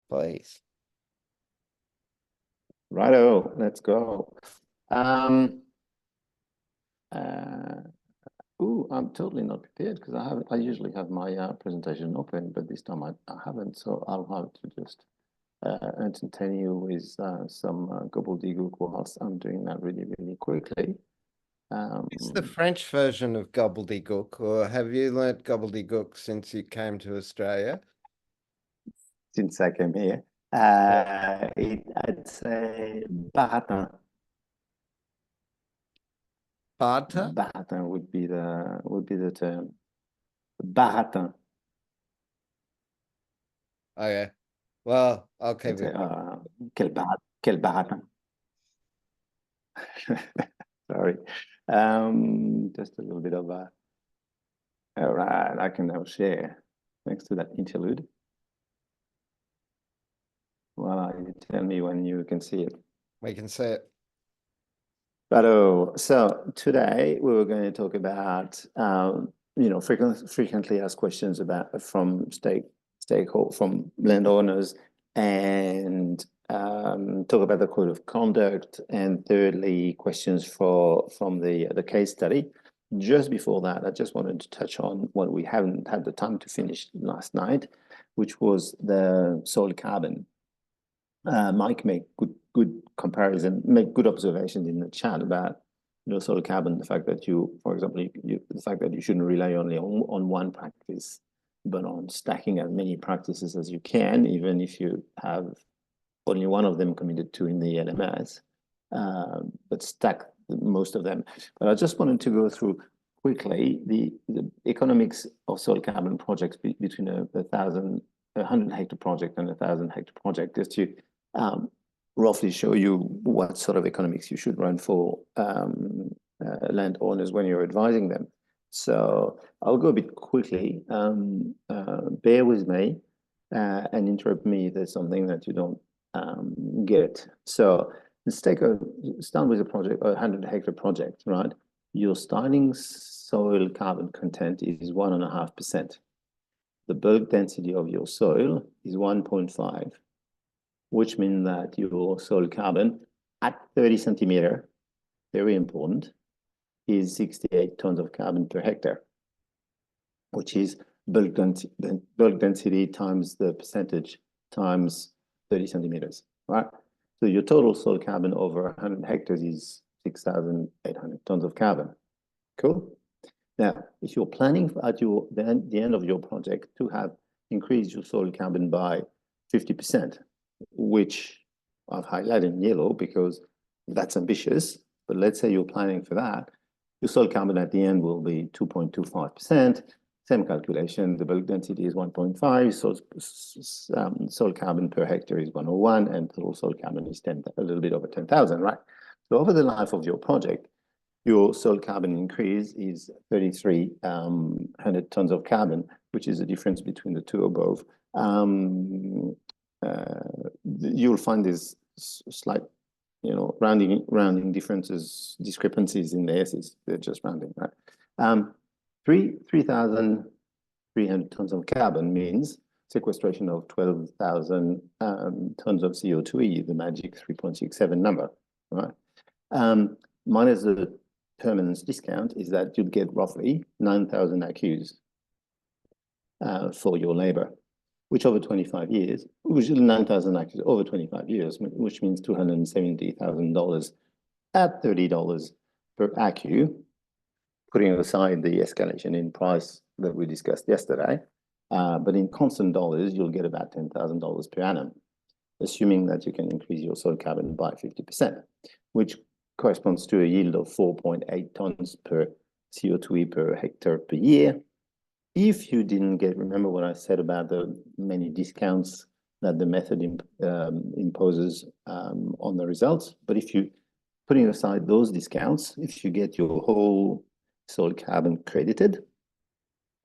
please. Righto, let's go. Um, uh, I'm totally not prepared because I usually have my presentation open, but this time I haven't, so I'll have to just entertain you with some gobbledygook whilst I'm doing that really, really quickly. It's the French version of gobbledygook, or have you learnt gobbledygook since you came to Australia? Since I came here, I'd say baratin. Barter? Baratin would be the term. Baratin. Okay. Well, I'll keep it. Quel baratin. Sorry. Just a little bit of a. All right, I can now share thanks to that interlude. Well, you tell me when you can see it. We can see it. Righto. So today we were going to talk about frequently asked questions about from from landowners, and talk about the code of conduct, and thirdly questions from the case study. Just before that, I just wanted to touch on what we haven't had the time to finish last night, which was the soil carbon. Mike made good comparison, make good observations in the chat about soil carbon. The fact that for example, the fact that you shouldn't rely only on one practice, but on stacking as many practices as you can, even if you have only one of them committed to in the LMS, but stack most of them. But I just wanted to go through quickly the economics of soil carbon projects between a 100-hectare project and a 1,000-hectare project, just to roughly show you what sort of economics you should run for landowners when you're advising them. So I'll go a bit quickly. Bear with me and interrupt me if there's something that you don't get. So let's start with a project, a 100-hectare project, right? Your starting soil carbon content is 1.5%. The bulk density of your soil is 1.5, which means that your soil carbon at 30 centimeter, very important, is 68 tons of carbon per hectare, which is bulk density times the percentage times 30 centimeters, right? So your total soil carbon over 100 hectares is 6,800 tons of carbon. Cool. Now, if you're planning at the end of your project to have increased your soil carbon by 50%, which I've highlighted in yellow because that's ambitious, but let's say you're planning for that, your soil carbon at the end will be 2.25%. Same calculation, the bulk density is 1.5, so soil carbon per hectare is 101, and total soil carbon is a little bit over 10,000, right? So over the life of your project, your soil carbon increase is 3,300 tons of carbon, which is the difference between the two above. You'll find this slight, rounding discrepancies in the S's. They're just rounding, right? 3,300 tons of carbon means sequestration of 12,000 tons of CO2e, the magic 3.67 number, right? Minus the permanence discount is that you'd get roughly 9,000 ACUs for your labor, which over 25 years, which is 9,000 ACUs over 25 years, which means $270,000 at $30 per ACU, putting aside the escalation in price that we discussed yesterday. But in constant dollars, you'll get about $10,000 per annum, assuming that you can increase your soil carbon by 50%, which corresponds to a yield of 4.8 tons per CO2e per hectare per year. If you didn't remember what I said about the many discounts that the method imposes on the results, but if you, putting aside those discounts, if you get your whole soil carbon credited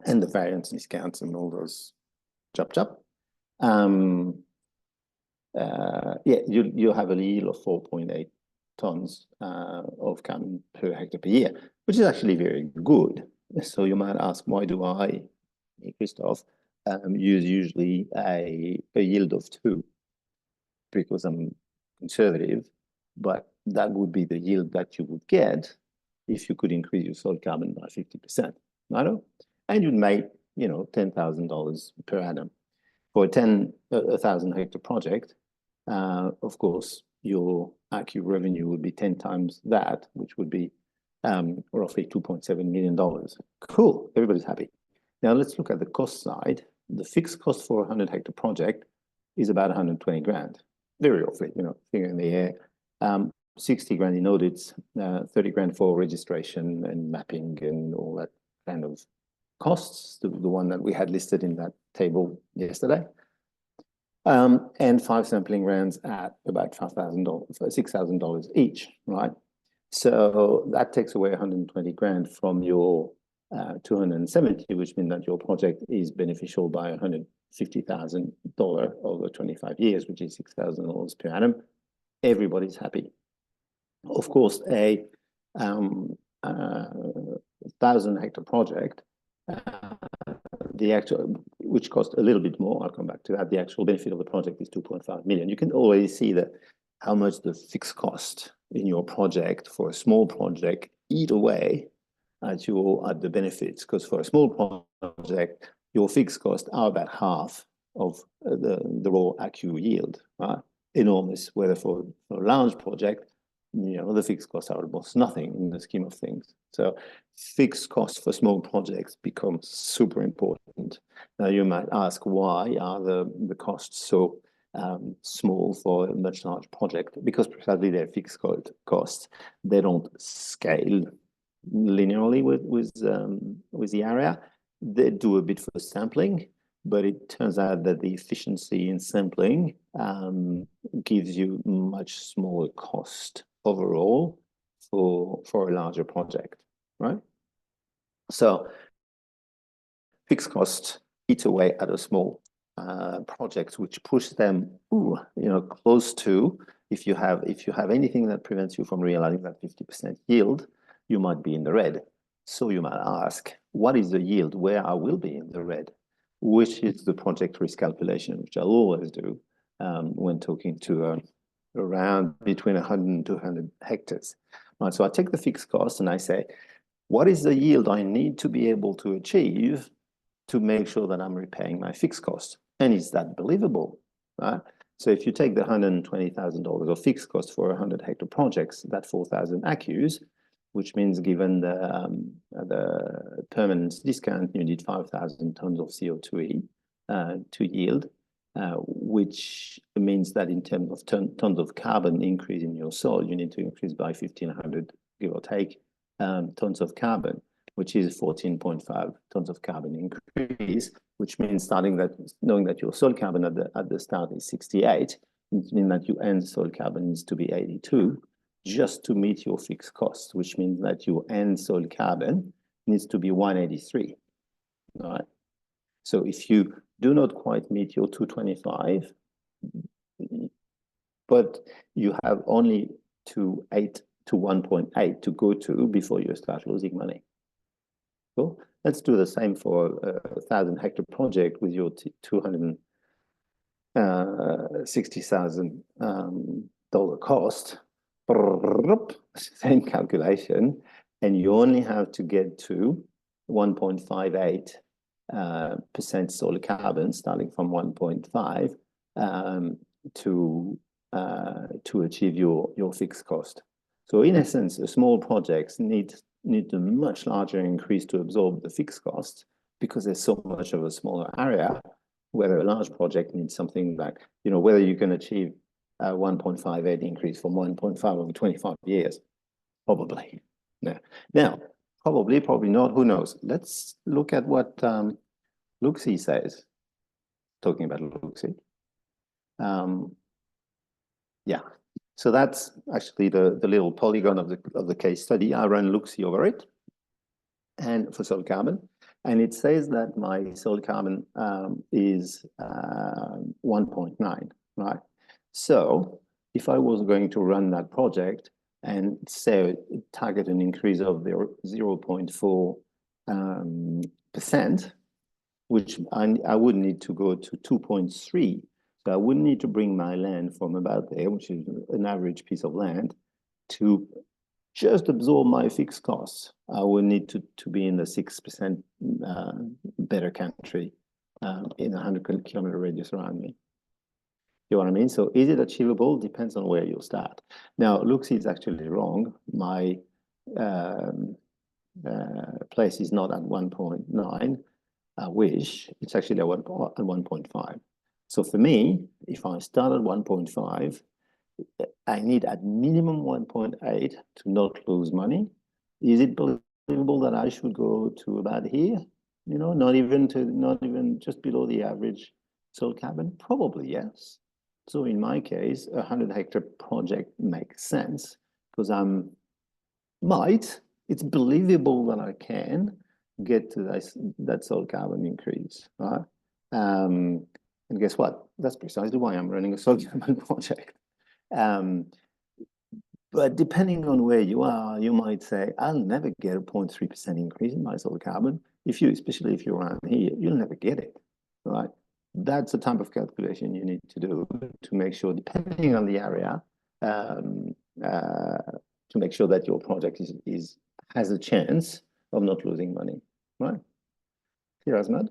and the variance discounts and all those chop, you'll have a yield of 4.8 tons of carbon per hectare per year, which is actually very good. So you might ask, why do I, Christophe, use usually a yield of 2 because I'm conservative, but that would be the yield that you would get if you could increase your soil carbon by 50%, right? And you'd make, you know, $10,000 per annum. For a 1,000 hectare project, of course, your ACCU revenue would be 10 times that, which would be roughly $2.7 million. Cool, everybody's happy. Now let's look at the cost side. The fixed cost for a 100 hectare project is about 120 grand. Very roughly, you know, finger in the air. 60 grand in audits, 30 grand for registration and mapping and all that kind of costs, the one that we had listed in that table yesterday. And 5 sampling rounds at about $5,000, $6,000 each, right? So that takes away 120 grand from your 270, which means that your project is beneficial by $150,000 over 25 years, which is $6,000 per annum. Everybody's happy. Of course, a 1,000 hectare project, the actual, which costs a little bit more, I'll come back to that. The actual benefit of the project is 2.5 million. You can already see that how much the fixed cost in your project for a small project eat away at the benefits, because for a small project, your fixed costs are about half of the raw ACCU yield, right? Enormous. Whether for a large project, you know, the fixed costs are almost nothing in the scheme of things. So fixed costs for small projects become super important. Now you might ask, why are the costs so small for a much larger project? Because precisely they're fixed costs. They don't scale linearly with the area. They do a bit for sampling, but it turns out that the efficiency in sampling gives you much smaller cost overall for a larger project, right? So fixed costs eat away at a small projects, which push them, you know, close to, if you have anything that prevents you from realizing that 50% yield, you might be in the red. So you might ask, what is the yield where I will be in the red? Which is the project risk calculation, which I'll always do when talking to around between 100 and 200 hectares. Right, so I take the fixed cost and I say, what is the yield I need to be able to achieve to make sure that I'm repaying my fixed cost? And is that believable? Right? So if you take the $120,000 of fixed cost for 100 hectare projects, that 4,000 ACCUs, which means given the permanence discount, you need 5,000 tons of CO2e to yield, which means that in terms of tons of carbon increase in your soil, you need to increase by 1,500, give or take, tons of carbon, which is 14.5 tons of carbon increase, which means knowing that your soil carbon at the start is 68, it means that your end soil carbon needs to be 82 just to meet your fixed costs, which means that your end soil carbon needs to be 183. All right. So if you do not quite meet your 225, but you have only to 1.8 to go to before you start losing money. Cool. Let's do the same for a 1,000 hectare project with your $260,000 cost. Same calculation, and you only have to get to 1.58% soil carbon, starting from 1.5, to achieve your fixed cost. So in essence, the small projects need a much larger increase to absorb the fixed costs because there's so much of a smaller area. Whether a large project needs something like, you know, whether you can achieve 1.58 increase from 1.5 over 25 years, probably. Yeah. Now, probably not, who knows? Let's look at what Luxi says, talking about Luxi. Yeah, so that's actually the little polygon of the case study. I run Luxi over it, and for soil carbon, and it says that my soil carbon is 1.9, right? So if I was going to run that project and say target an increase of 0.4%, which I would need to go to 2.3. So I wouldn't need to bring my land from about there, which is an average piece of land, to just absorb my fixed costs. I would need to be in the 6% better country in a 100-kilometer radius around me. You know what I mean? So is it achievable? Depends on where you start. Now, Luxi is actually wrong. My place is not at 1.9. I wish it's actually at 1.5. So for me, if I start at 1.5, I need at minimum 1.8 to not lose money. Is it believable that I should go to about here? You know, not even just below the average soil carbon? Probably yes. So in my case, a 100-hectare project makes sense because it's believable that I can get to that soil carbon increase, right? And guess what? That's precisely why I'm running a soil carbon project. But depending on where you are, you might say, I'll never get a 0.3% increase in my soil carbon. Especially if you're around here, you'll never get it, right? That's the type of calculation you need to do to make sure, depending on the area, to make sure that your project has a chance of not losing money, right? Here, Asmad.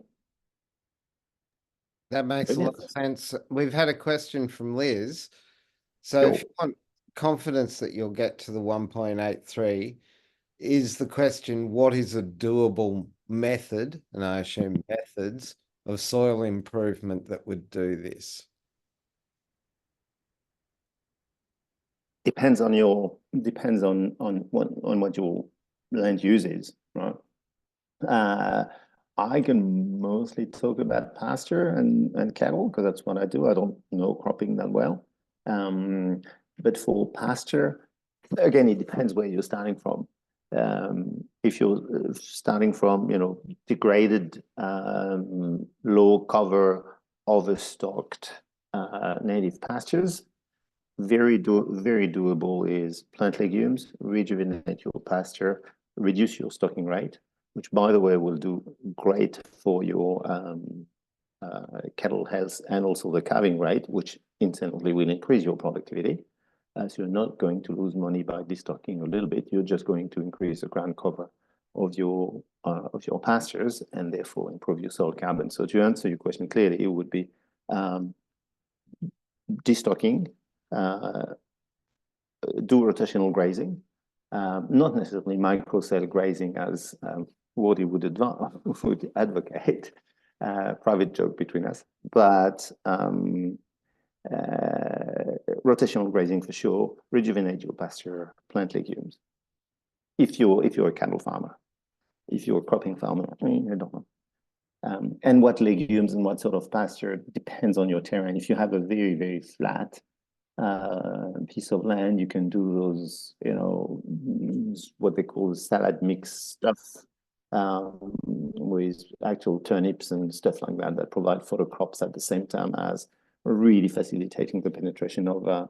That makes a lot of sense. We've had a question from Liz. So Sure. if you want confidence that you'll get to the 1.83, is the question, what is a doable method, and I assume methods, of soil improvement that would do this? Depends on what your land use is, right? I can mostly talk about pasture and cattle because that's what I do. I don't know cropping that well. But for pasture, again, it depends where you're starting from. If you're starting from, degraded, low cover, overstocked native pastures, very doable is plant legumes, rejuvenate your pasture, reduce your stocking rate, which, by the way, will do great for your cattle health and also the calving rate, which incidentally will increase your productivity. So you're not going to lose money by destocking a little bit. You're just going to increase the ground cover of your pastures and therefore improve your soil carbon. So to answer your question clearly, it would be destocking, do rotational grazing, not necessarily microcell grazing as Wardy would advocate, private joke between us, but rotational grazing for sure, rejuvenate your pasture, plant legumes. If you're a cattle farmer, if you're a cropping farmer, I don't know. And what legumes and what sort of pasture depends on your terrain. If you have a very, very flat piece of land, you can do those, what they call salad mix stuff with actual turnips and stuff like that provide photo crops at the same time as really facilitating the penetration of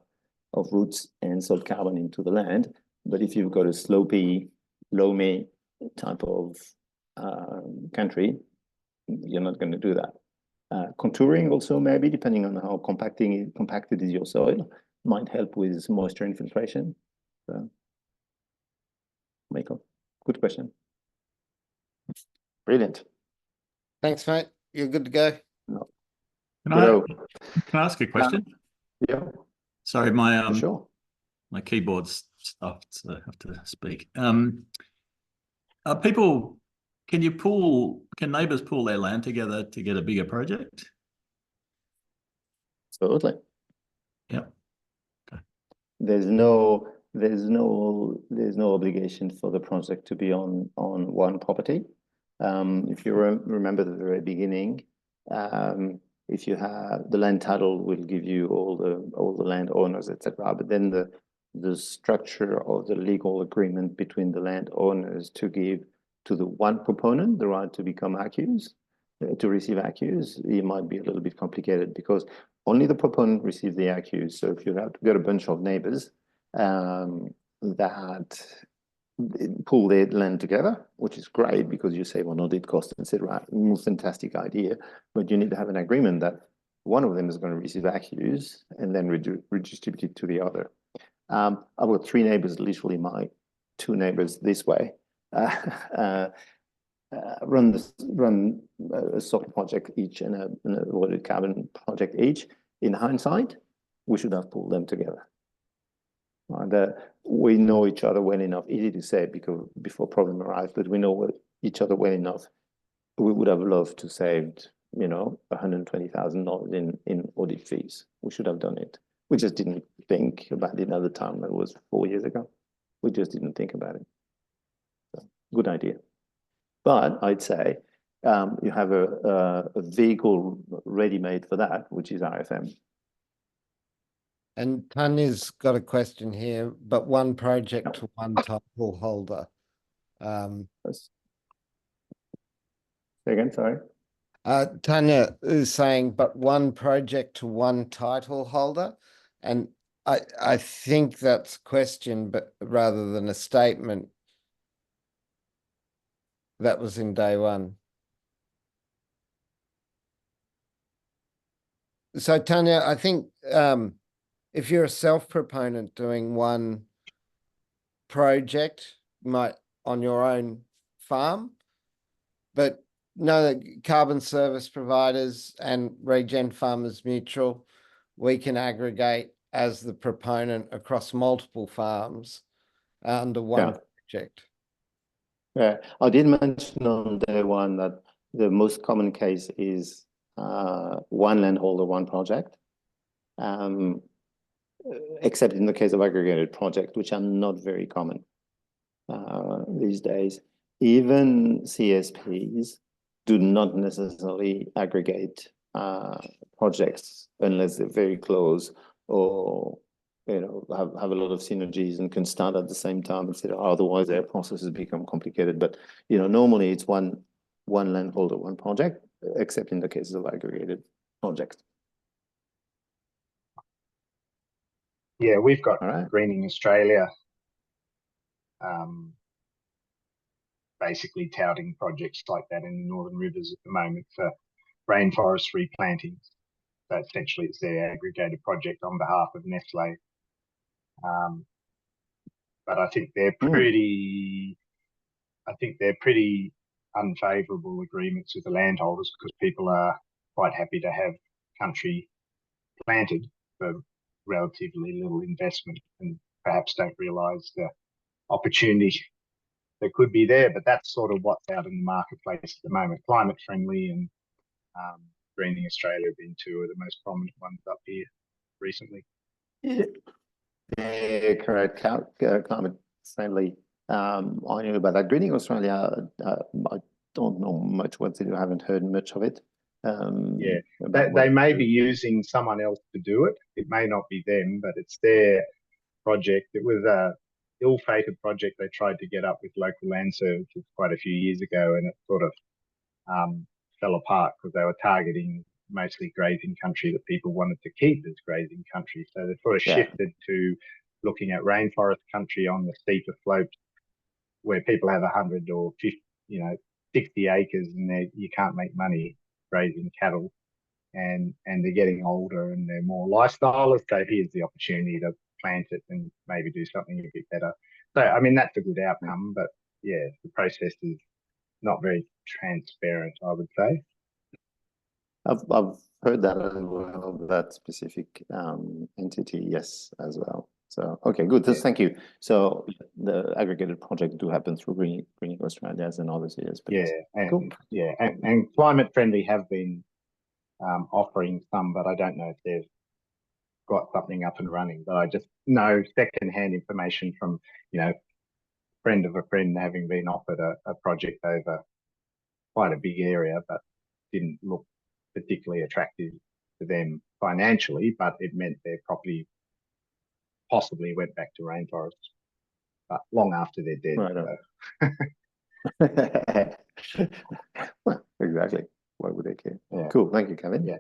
roots and soil carbon into the land. But if you've got a slopey, loamy type of country, you're not going to do that. Contouring also, maybe, depending on how compacted is your soil, might help with moisture infiltration. So, Michael, good question. Brilliant. Thanks, mate. You're good to go. No. Can I ask a question? Yeah. Sorry, my sure. My keyboard's stopped, so I have to speak. People, can neighbours pool their land together to get a bigger project? Absolutely. Yep. Okay. There's no obligation for the project to be on one property. If you remember the very beginning, if you have the land title will give you all the landowners, etc. But then the structure of the legal agreement between the landowners to give to the one proponent the right to become accused, to receive accused, it might be a little bit complicated because only the proponent receives the accused. So if you have got a bunch of neighbors that pool their land together, which is great because you save on audit costs, etc. Fantastic idea, but you need to have an agreement that one of them is going to receive accuse and then redistribute it to the other. I've got 3 neighbors, literally my 2 neighbors this way, run a solar project each and an avoided carbon project each. In hindsight, we should have pulled them together. And we know each other well enough, easy to say because before problem arrived, but we know each other well enough. We would have loved to save, you know, $120,000 in audit fees. We should have done it. We just didn't think about it at the time. That was 4 years ago. We just didn't think about it. So, good idea. But I'd say you have a vehicle ready-made for that, which is RFM. And Tanya's got a question here, but one project to one title holder. Say again, sorry. Tanya is saying, but one project to one title holder. And I think that's a question, but rather than a statement. That was in day one. So Tanya, I think if you're a self-proponent doing one project, you might on your own farm, but know that carbon service providers and Regen Farmers Mutual, we can aggregate as the proponent across multiple farms under one project. Yeah, I did mention on day one that the most common case is one landholder, one project, except in the case of aggregated project, which are not very common these days. Even CSPs do not necessarily aggregate projects unless they're very close or have a lot of synergies and can start at the same time, etc. Otherwise, their processes become complicated. But normally it's one landholder, one project, except in the cases of aggregated projects. Yeah, we've got Greening Australia basically touting projects like that in the Northern Rivers at the moment for rainforest replantings. So essentially it's their aggregated project on behalf of Nestle. But I think they're pretty unfavourable agreements with the landholders because people are quite happy to have country planted for relatively little investment and perhaps don't realise the opportunity that could be there. But that's sort of what's out in the marketplace at the moment. Climate Friendly and Greening Australia have been 2 of the most prominent ones up here recently. Yeah, correct. Climate Friendly. I knew about that. Greening Australia, I don't know much what they do. I haven't heard much of it. They may be using someone else to do it. It may not be them, but it's their project. It was a ill-fated project they tried to get up with local land services quite a few years ago, and it sort of fell apart because they were targeting mostly grazing country that people wanted to keep as grazing country. So they sort of shifted to looking at rainforest country on the steeper slopes where people have 100 or 50, 60 acres and you can't make money grazing cattle, and they're getting older and they're more lifestyleists. So here's the opportunity to plant it and maybe do something a bit better. So, I mean, that's a good outcome, but yeah, the process is not very transparent, I would say. I've heard that as well, that specific entity, yes, as well. So, okay, good. Yeah. Thank you. So the aggregated projects do happen through Greening Australia and other CSPs. Yeah, and Climate Friendly have been offering some, but I don't know if they've got something up and running. But I just know secondhand information from, friend of a friend having been offered a project over quite a big area, but didn't look particularly attractive to them financially, but it meant their property possibly went back to rainforest, but long after they're dead. Right. So. Well, exactly. Why would they care? Yeah. Cool. Thank you, Kevin. Yeah.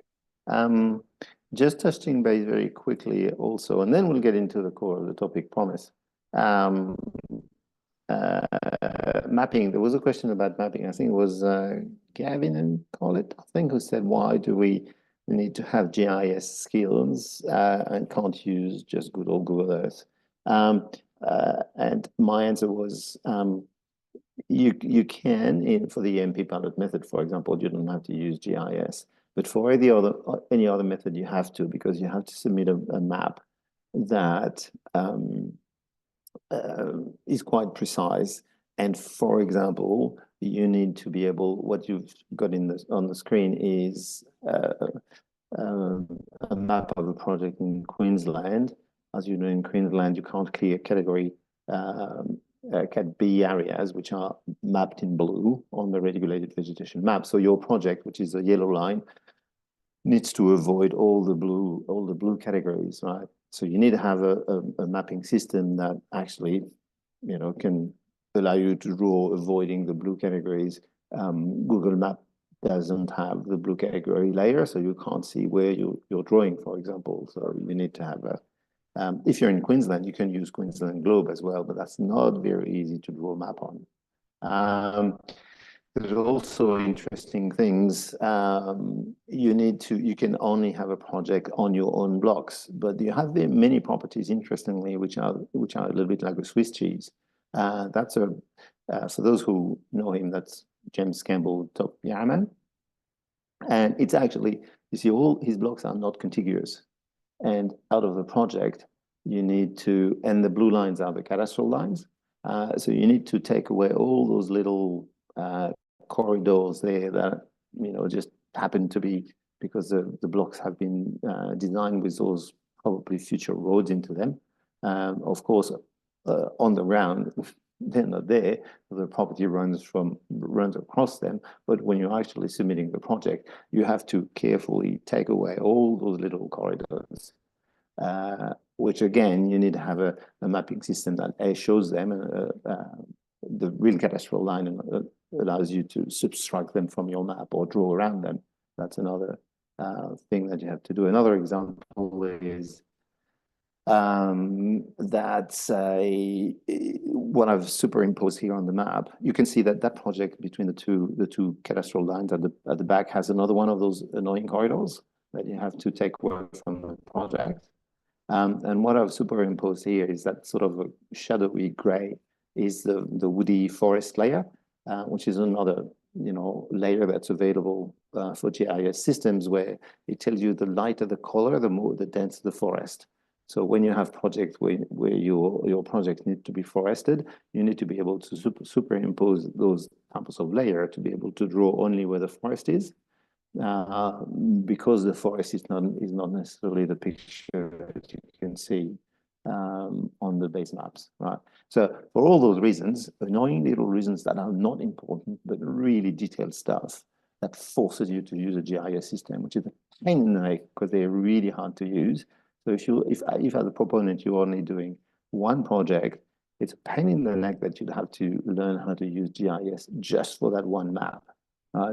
Just touching base very quickly also, and then we'll get into the core of the topic, promise. Mapping. There was a question about mapping. I think it was Gavin and Colette, I think, who said, why do we need to have GIS skills and can't use just good old Google Earth. And my answer was you can, for the MP pilot method, for example, you don't have to use GIS. But for any other method, you have to, because you have to submit a map that is quite precise. And for example, you need to be able, what you've got on the screen is a map of a project in Queensland. As you know, in Queensland, you can't clear category Cat B areas, which are mapped in blue on the regulated vegetation map. So your project, which is a yellow line, needs to avoid all the blue categories, right? So you need to have a mapping system that actually, you know, can allow you to draw avoiding the blue categories. Google Map doesn't have the blue category layer, so you can't see where you're drawing, for example. So you need to have if you're in Queensland, you can use Queensland Globe as well, but that's not very easy to draw a map on. There's also interesting things. You can only have a project on your own blocks, but you have many properties, interestingly, which are a little bit like a Swiss cheese. That's for those who know him, that's James Campbell, top Yarman. And it's actually, you see, all his blocks are not contiguous. And out of the project, you need to, and the blue lines are the cadastral lines. So you need to take away all those little corridors there that, you know, just happen to be, because the blocks have been designed with those probably future roads into them. Of course, on the ground, they're not there. The property runs across them. But when you're actually submitting the project, you have to carefully take away all those little corridors, which again, you need to have a mapping system that shows them the real cadastral line and allows you to subtract them from your map or draw around them. That's another thing that you have to do. Another example is that's what I've superimposed here on the map. You can see that project between the two cadastral lines at the back has another one of those annoying corridors that you have to take away from the project. And what I've superimposed here is that sort of a shadowy gray is the woody forest layer, which is another, you know, layer that's available for GIS systems, where it tells you the lighter the color, the denser the forest. So when you have projects where your project needs to be forested, you need to be able to superimpose those types of layer to be able to draw only where the forest is, because the forest is not necessarily the picture that you can see on the base maps, right? So for all those reasons, annoying little reasons that are not important, but really detailed stuff that forces you to use a GIS system, which is a pain in the neck because they're really hard to use. So if as a proponent, you're only doing one project, it's a pain in the neck that you'd have to learn how to use GIS just for that one map.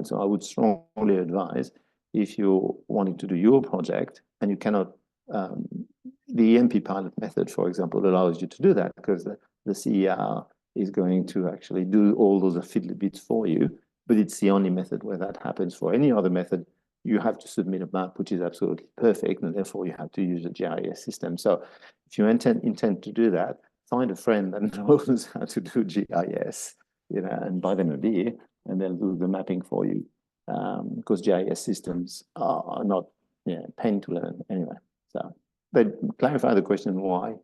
So I would strongly advise, if you're wanting to do your project and you cannot, the MP pilot method, for example, allows you to do that, because the CER is going to actually do all those fiddly bits for you, but it's the only method where that happens. For any other method, you have to submit a map, which is absolutely perfect, and therefore you have to use a GIS system. So if you intend to do that, find a friend that knows how to do GIS, you know, and buy them a beer, and they'll do the mapping for you, because GIS systems are not, pain to learn anyway. So, but clarify the question why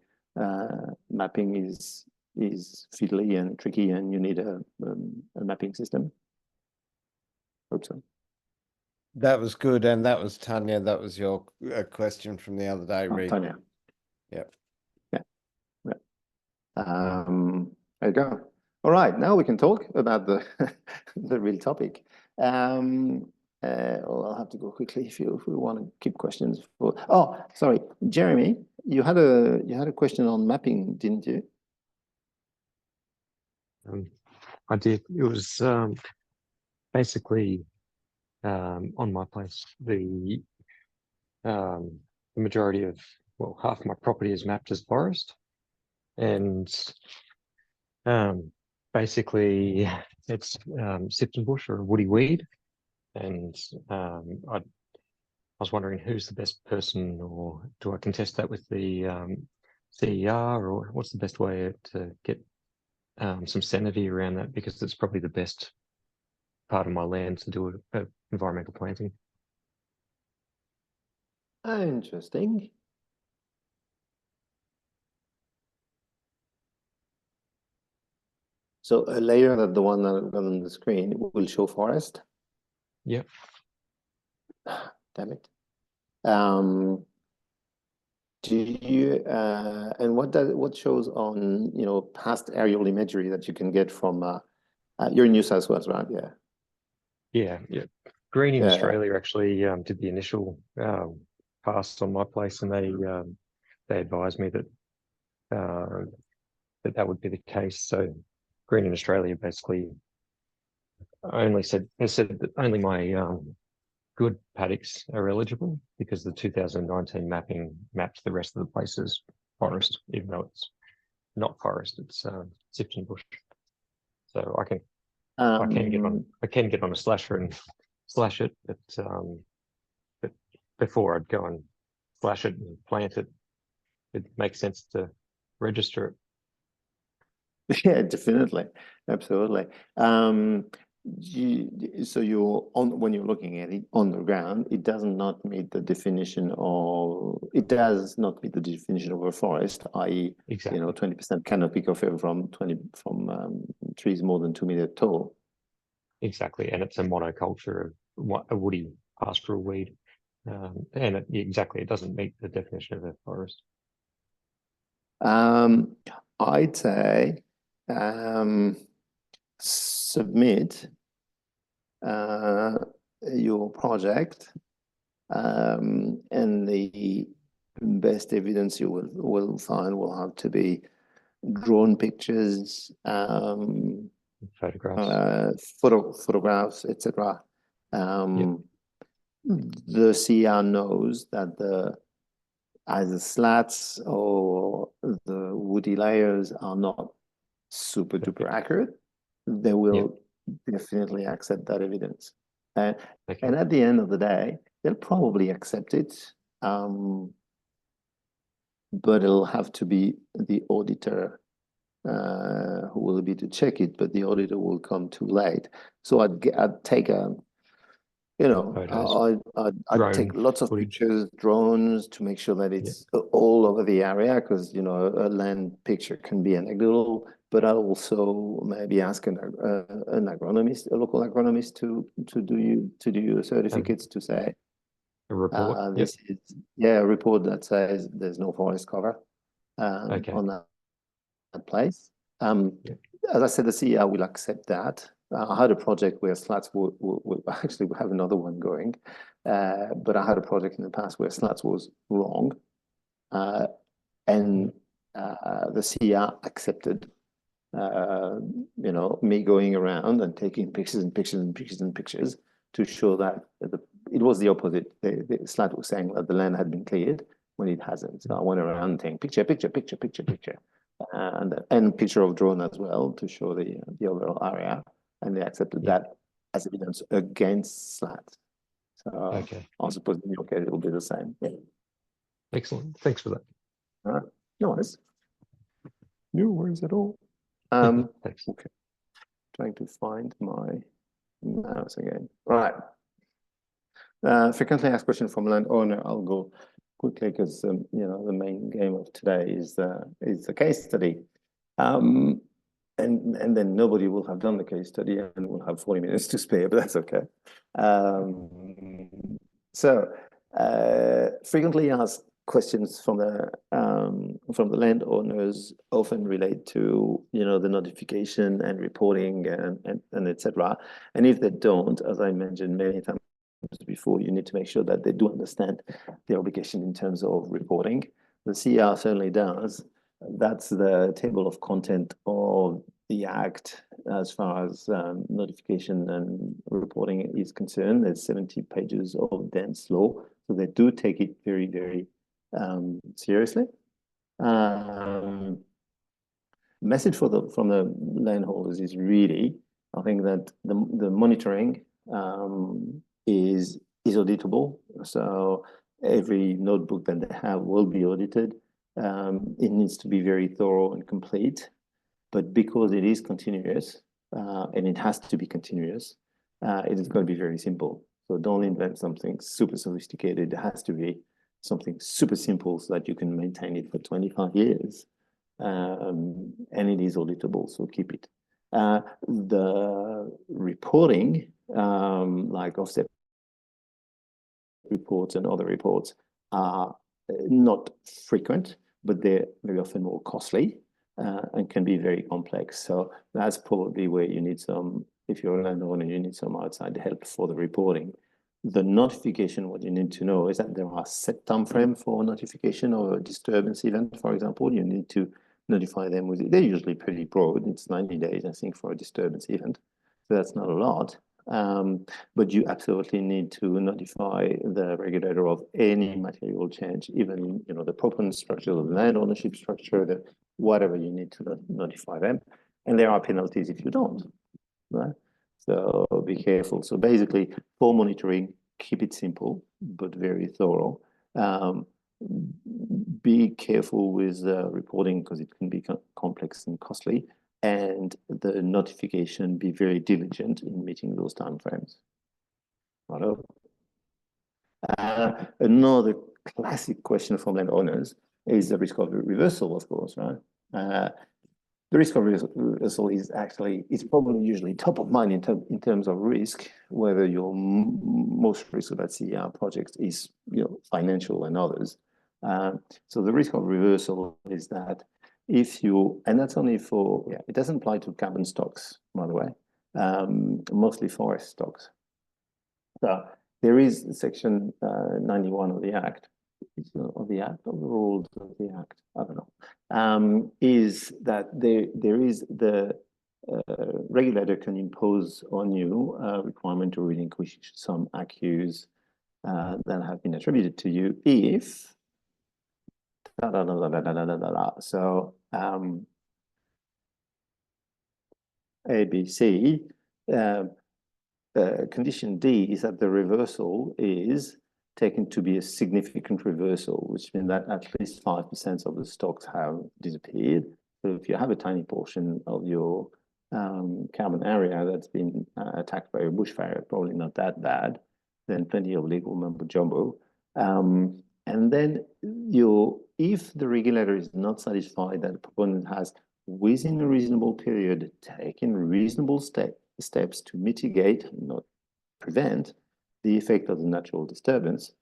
mapping is fiddly and tricky, and you need a mapping system. Hope so. That was good, and that was Tanya. That was your question from the other day, Reed. Tanya. Yep. Yeah. There you go. All right, now we can talk about the the real topic. I'll have to go quickly if we want to keep questions for. Oh, sorry, Jeremy, you had a question on mapping, didn't you? I did. It was basically on my place. The majority of, well, half my property is mapped as forest, and basically it's Sipton bush or a woody weed, and was wondering who's the best person, or do I contest that with the CER, or what's the best way to get some sanity around that, because it's probably the best part of my land to do environmental planting. Interesting. So a layer that the one that I've got on the screen will show forest. Yep. Damn it. Do you and what shows on past aerial imagery that you can get from you're in New South Wales, right? Yeah. Green in Yeah. Australia actually did the initial pass on my place, and they advised me that that would be the case. So Green in Australia basically has said that only my good paddocks are eligible, because the 2019 mapping maps the rest of the place as forest, even though it's not forest, it's Sifton bush. So I can get on a slasher and slash it, but before I'd go and slash it and plant it, it makes sense to register it. Yeah, definitely, absolutely. So when you're looking at it on the ground, it does not meet the definition of a forest, i.e., Exactly. 20% canopy cover from trees more than 2 meters tall. Exactly, and it's a monoculture of a woody pastoral weed, and it doesn't meet the definition of a forest. I'd say submit your project, and the best evidence you will find will have to be drone pictures, Photographs, photographs, etc. The CR knows that either slats or the woody layers are not super duper accurate. They will definitely accept that evidence. And at the end of the day, they'll probably accept it, but it'll have to be the auditor who will be to check it, but the auditor will come too late. So I'd take I'd take lots of pictures, drones, to make sure that it's all over the area, because a land picture can be anecdotal. But I'll also maybe ask an agronomist, a local agronomist, to do your certificates, to say a report. This is a report that says there's no forest cover on that place. As I said, the CER will accept that. I had a project where slats actually we have another one going, but I had a project in the past where slats was wrong, and the CER accepted me going around and taking pictures and pictures and pictures and pictures to show that it was the opposite. The slat was saying that the land had been cleared when it hasn't. So I went around taking picture, and picture of drone as well to show the overall area, and they accepted that as evidence against slat. So I suppose in your case it will be the same. Excellent. Thanks for that. All right. No worries. No worries at all. Thanks. Okay. Trying to find my mouse again. Right. Frequently asked question from landowner. I'll go quickly because the main game of today is the case study, and then nobody will have done the case study and we'll have 40 minutes to spare, but that's okay. So frequently asked questions from the landowners often relate to the notification and reporting and etc. And if they don't, as I mentioned many times before, you need to make sure that they do understand the obligation in terms of reporting. The CR certainly does. That's the table of content of the Act as far as notification and reporting is concerned. There's 70 pages of dense law, so they do take it very, very seriously. Message from the landholders is really, I think that the monitoring is is auditable. So every notebook that they have will be audited. It needs to be very thorough and complete, but because it is continuous, and it has to be continuous, it is going to be very simple. So don't invent something super sophisticated. It has to be something super simple so that you can maintain it for 25 years. And it is auditable, so keep it. The reporting, like offset reports and other reports, are not frequent, but they're very often more costly and can be very complex. So that's probably where you need some, if you're a landowner, you need some outside help for the reporting. The notification, what you need to know is that there are set time frame for notification of a disturbance event, for example. You need to notify them with, they're usually pretty broad. It's 90 days, I think, for a disturbance event. So that's not a lot. But you absolutely need to notify the regulator of any material change, even the proponent structure, the land ownership structure, the whatever you need to notify them. And there are penalties if you don't, right? So be careful. So basically, for monitoring, keep it simple but very thorough. Be careful with reporting because it can be complex and costly. And the notification, be very diligent in meeting those timeframes. Another classic question from landowners is the risk of reversal, of course, right? The risk of reversal is actually, it's probably usually top of mind in terms of risk, whether your most risk of that CER project is financial and others. So the risk of reversal is that if you, and that's only for, it doesn't apply to carbon stocks, by the way, mostly forest stocks. So there is section 91 of the Act, of the rules of the Act, I don't know, is that there is the regulator can impose on you a requirement to relinquish some accus that have been attributed to you if so ABC, condition D is that the reversal is taken to be a significant reversal, which means that at least 5% of the stocks have disappeared. So if you have a tiny portion of your carbon area that's been attacked by a bushfire, probably not that bad, then plenty of legal mumbo jumbo. And then if the regulator is not satisfied that the proponent has, within a reasonable period, taken reasonable steps to mitigate, not prevent, the effect of the natural disturbance,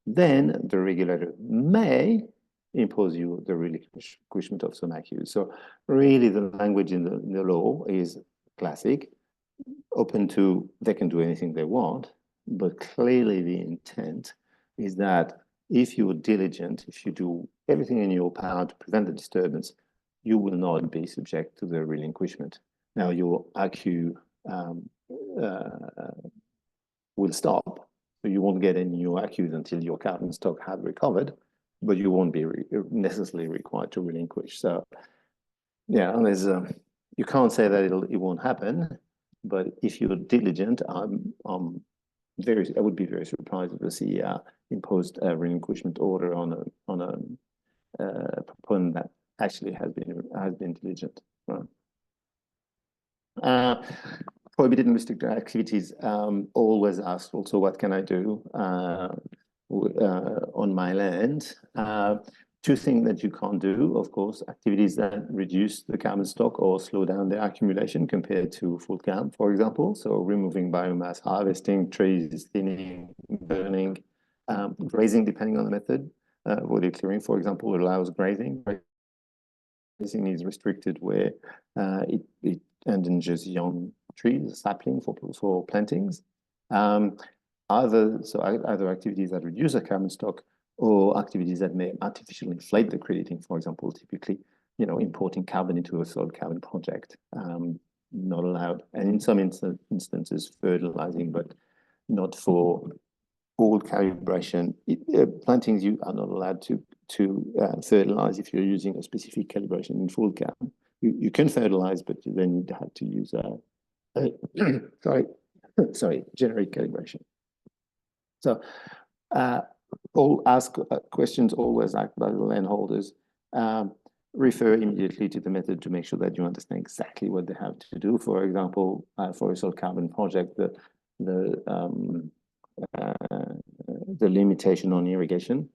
then the regulator may impose you the relinquishment of some accus. So really the language in the law is classic, open to, they can do anything they want, but clearly the intent is that if you're diligent, if you do everything in your power to prevent the disturbance, you will not be subject to the relinquishment. Now your accu will stop, so you won't get any new accus until your carbon stock have recovered, but you won't be necessarily required to relinquish. So yeah, and there's you can't say that it won't happen, but if you're diligent, I would be very surprised if the CER imposed a relinquishment order on a proponent that actually has been diligent. Right? Prohibited and restricted activities. Always asked also, what can I do on my land? Two things that you can't do, of course, activities that reduce the carbon stock or slow down their accumulation compared to full carbon, for example. So removing biomass, harvesting, trees, thinning, burning, grazing, depending on the method. Woody clearing, for example, allows grazing. Grazing is restricted where it endangers young trees, sapling for plantings. Either activities that reduce the carbon stock or activities that may artificially inflate the crediting, for example, typically, importing carbon into a soil carbon project, not allowed. And in some instances, fertilizing, but not for all calibration. Plantings, you are not allowed to fertilize if you're using a specific calibration in full carbon. You can fertilize, but then you'd have to use generic calibration. So all ask questions always asked by the landholders. Refer immediately to the method to make sure that you understand exactly what they have to do. For example, for a soil carbon project, the limitation on irrigation.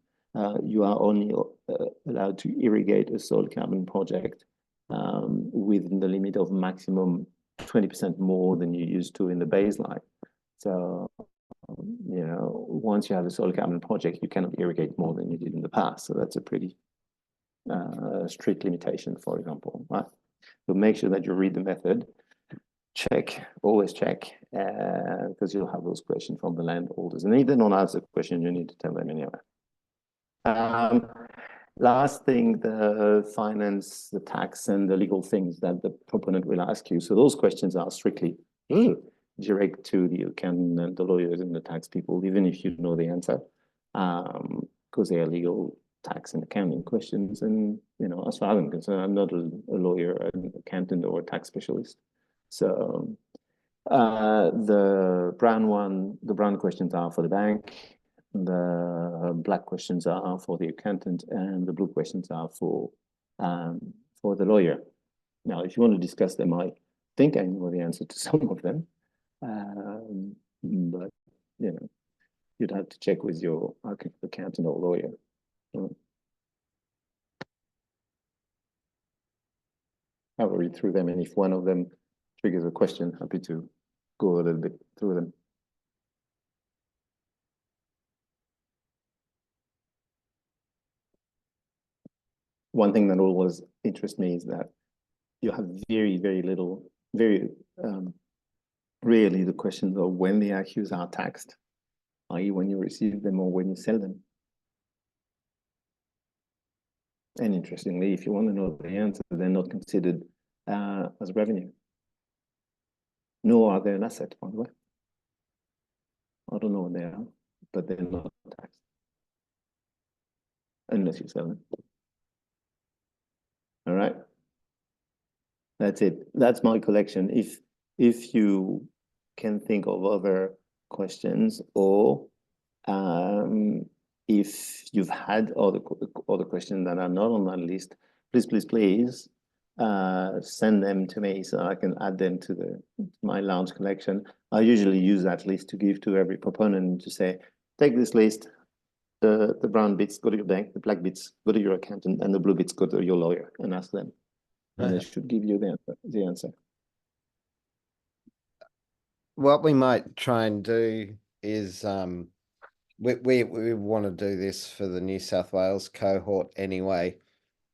You are only allowed to irrigate a soil carbon project within the limit of maximum 20% more than you used to in the baseline. So, you know, once you have a soil carbon project, you cannot irrigate more than you did in the past. So that's a pretty strict limitation, for example, right? So make sure that you read the method, check, always check, because you'll have those questions from the landholders. And if they don't answer the question, you need to tell them anyway. Last thing, the finance, the tax, and the legal things that the proponent will ask you. So those questions are strictly direct to the accountant and the lawyers and the tax people, even if you know the answer, because they are legal, tax, and accounting questions. And, you know, as far as I'm concerned, I'm not a lawyer, an accountant, or a tax specialist. So the brown questions are for the bank, the black questions are for the accountant, and the blue questions are for the lawyer. Now, if you want to discuss them, I think I know the answer to some of them, but you know, you'd have to check with your accountant or lawyer. I'll read through them, and if one of them triggers a question, happy to go a little bit through them. One thing that always interests me is that you have very, very little, very rarely the questions of when the accus are taxed, i.e. when you receive them or when you sell them. And interestingly, if you want to know the answer, they're not considered as revenue. Nor are they an asset, by the way. I don't know what they are, but they're not taxed. Unless you sell them. All right. That's it. That's my collection. If you can think of other questions, or if you've had other questions that are not on that list, please send them to me so I can add them to my large collection. I usually use that list to give to every proponent to say, take this list, the brown bits go to your bank, the black bits go to your accountant, and the blue bits go to your lawyer, and ask them. And they should give you the answer. What we might try and do is we want to do this for the New South Wales cohort anyway,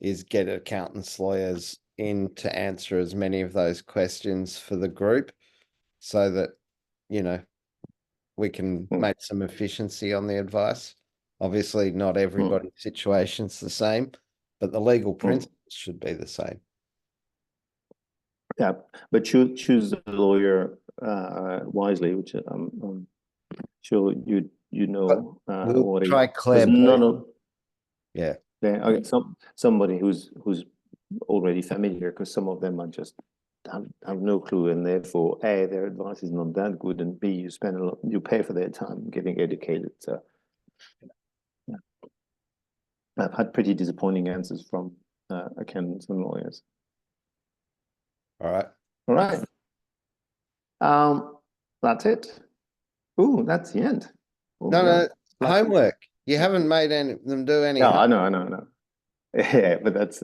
is get accountants, lawyers in to answer as many of those questions for the group, so that, you know, we can make some efficiency on the advice. Obviously, not everybody's situation's the same, but the legal principles should be the same. Yeah, but choose the lawyer wisely, which I'm sure you know. We'll try Claire. Yeah. Okay, somebody who's already familiar, because some of them are just have no clue, and therefore A, their advice is not that good, and B, you spend a lot, you pay for their time getting educated. So yeah. I've had pretty disappointing answers from accountants and lawyers. All right. All right. That's it. Oh, that's the end. Oh, no, homework. You haven't made them do any. No, I know. Yeah, but that's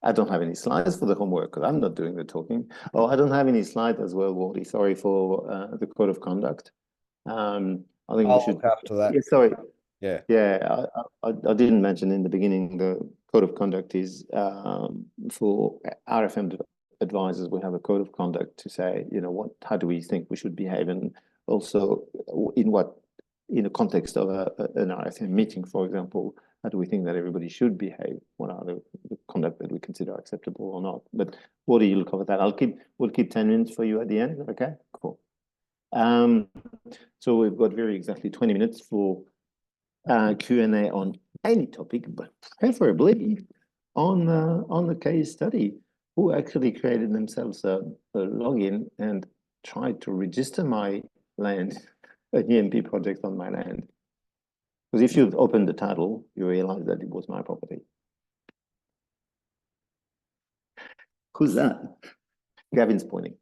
I don't have any slides for the homework because I'm not doing the talking. Oh, I don't have any slides as well, Wally. Sorry for the code of conduct. I think we should look after that. Yeah, sorry. Yeah. I didn't mention in the beginning the code of conduct is for RFM advisors. We have a code of conduct to say, you know, how do we think we should behave, and also in the context of an RFM meeting, for example, how do we think that everybody should behave? What are the conduct that we consider acceptable or not? But what do you cover that? We'll keep 10 minutes for you at the end. Okay, cool. So we've got very exactly 20 minutes for Q&A on any topic, but preferably on the case study. Who actually created themselves a login and tried to register my land, an EMP project on my land. Because if you open the title, you realize that it was my property. Who's that? Gavin's pointing.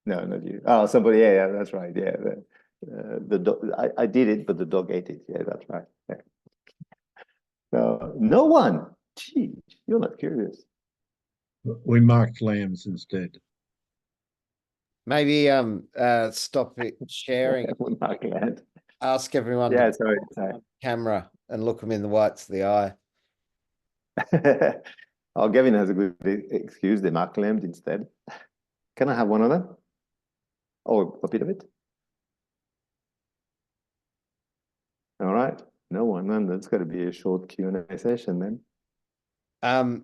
No, not you. Oh, somebody. Yeah, that's right. Yeah, the dog. I did it, but the dog ate it. Yeah, that's right. Yeah. No one. Gee, you're not curious. We marked lambs instead. Maybe stop it sharing. We mark land. Ask everyone Yeah, to sorry. camera and look them in the whites of the eye. Oh, Gavin has a good excuse. They mark lambs instead. Can I have one of them? Or a bit of it? All right. No one. Then that's got to be a short Q&A session then.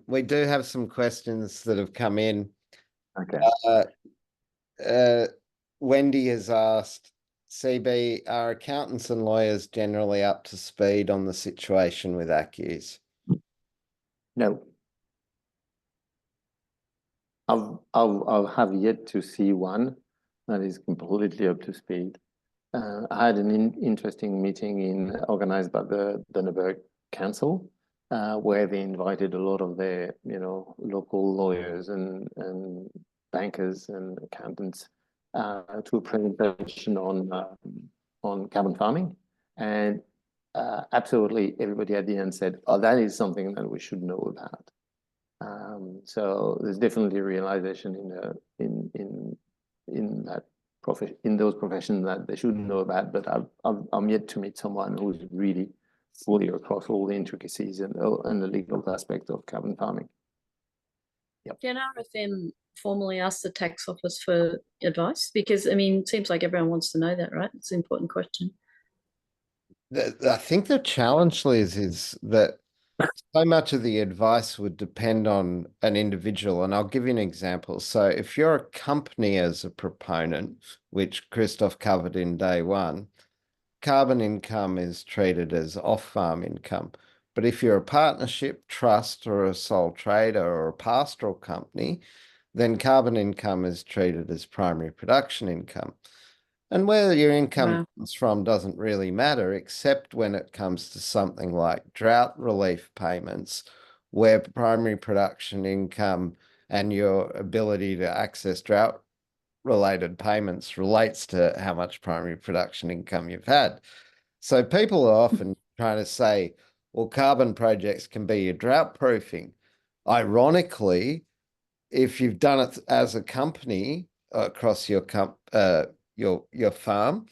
We do have some questions that have come in. Okay. Wendy has asked, CB, are accountants and lawyers generally up to speed on the situation with accus? No. I'll have yet to see one that is completely up to speed. I had an interesting meeting organized by the Nuremberg Council, where they invited a lot of their, local lawyers and bankers and accountants to a presentation on carbon farming, and absolutely everybody at the end said, "Oh, that is something that we should know about." So there's definitely a realization in that in those professions that they should know about, but I'm yet to meet someone who's really fully across all the intricacies and the legal aspect of carbon farming. Yep. Can RFM formally ask the tax office for advice? Because it seems like everyone wants to know that, right? It's an important question. I think the challenge, Liz, is that so much of the advice would depend on an individual. And I'll give you an example. So if you're a company as a proponent, which Christophe covered in day one, carbon income is treated as off-farm income. But if you're a partnership, trust, or a sole trader or a pastoral company, then carbon income is treated as primary production income. And where your income comes from doesn't really matter, except when it comes to something like drought relief payments, where primary production income and your ability to access drought-related payments relates to how much primary production income you've had. So people are often trying to say, well, carbon projects can be your drought proofing. Ironically, if you've done it as a company across your farm,